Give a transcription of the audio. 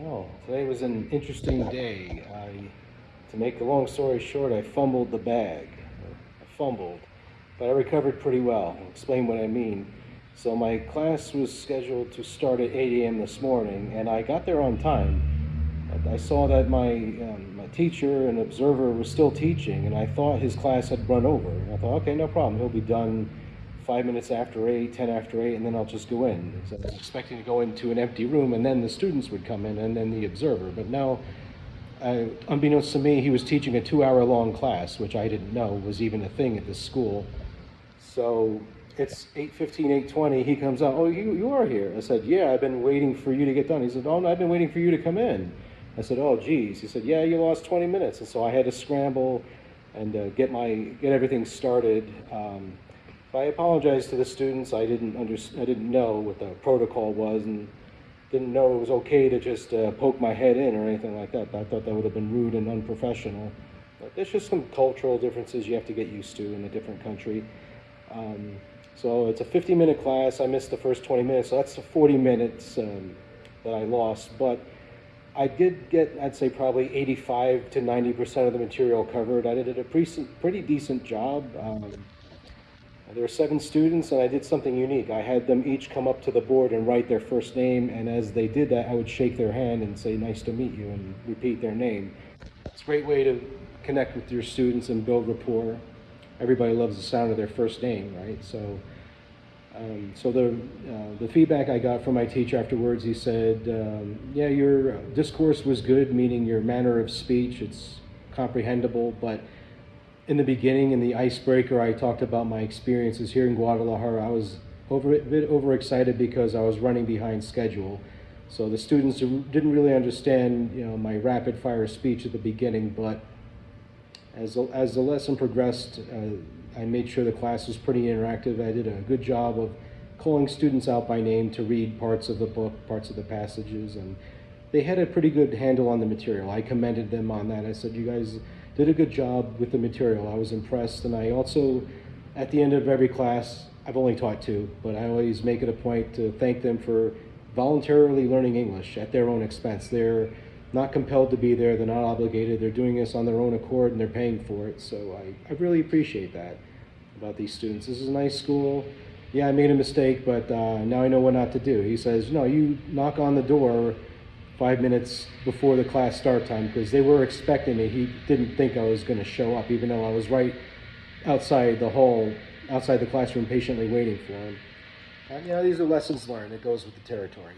Oh, today was an interesting day. To make a long story short, I fumbled the bag. I fumbled, but I recovered pretty well. I'll explain what I mean. So my class was scheduled to start at 8 a.m. this morning, and I got there on time. I saw that my teacher and observer was still teaching, and I thought his class had run over. And I thought, okay, no problem. He'll be done 5 minutes after 8, 10 after 8, and then I'll just go in. So I was expecting to go into an empty room, and then the students would come in, and then the observer. But now, unbeknownst to me, he was teaching a 2-hour-long class, which I didn't know was even a thing at this school. So it's 8:15, 8:20. He comes out. Oh, you are here. I said, yeah, I've been waiting for you to get done. He said, oh, no, I've been waiting for you to come in. I said, oh, geez. He said, yeah, you lost 20 minutes. And so I had to scramble and get everything started. So I apologize to the students. I didn't know what the protocol was, and didn't know it was okay to just poke my head in or anything like that. I thought that would have been rude and unprofessional. But there's just some cultural differences you have to get used to in a different country. So it's a 50-minute class. I missed the first 20 minutes, so that's the 40 minutes that I lost. But I did get, I'd say, probably 85 to 90% of the material covered. I did a pretty decent job. There were 7 students, and I did something unique. I had them each come up to the board and write their first name, and as they did that, I would shake their hand and say, nice to meet you, and repeat their name. It's a great way to connect with your students and build rapport. Everybody loves the sound of their first name, right? So the feedback I got from my teacher afterwards, he said, yeah, your discourse was good, meaning your manner of speech, it's comprehensible, but in the beginning, in the icebreaker, I talked about my experiences here in Guadalajara. I was a bit overexcited because I was running behind schedule. So the students didn't really understand, my rapid fire speech at the beginning, but as the lesson progressed, I made sure the class was pretty interactive. I did a good job of calling students out by name to read parts of the book, parts of the passages, and they had a pretty good handle on the material. I commended them on that. I said, you guys did a good job with the material. I was impressed, and I also, at the end of every class, I've only taught 2, but I always make it a point to thank them for voluntarily learning English at their own expense. They're not compelled to be there, they're not obligated, they're doing this on their own accord and they're paying for it. So I really appreciate that about these students. This is a nice school. Yeah, I made a mistake, but now I know what not to do. He says, no, you knock on the door 5 minutes before the class start time, because they were expecting me. He didn't think I was going to show up, even though I was right outside the hall, outside the classroom, patiently waiting for him. These are lessons learned. It goes with the territory.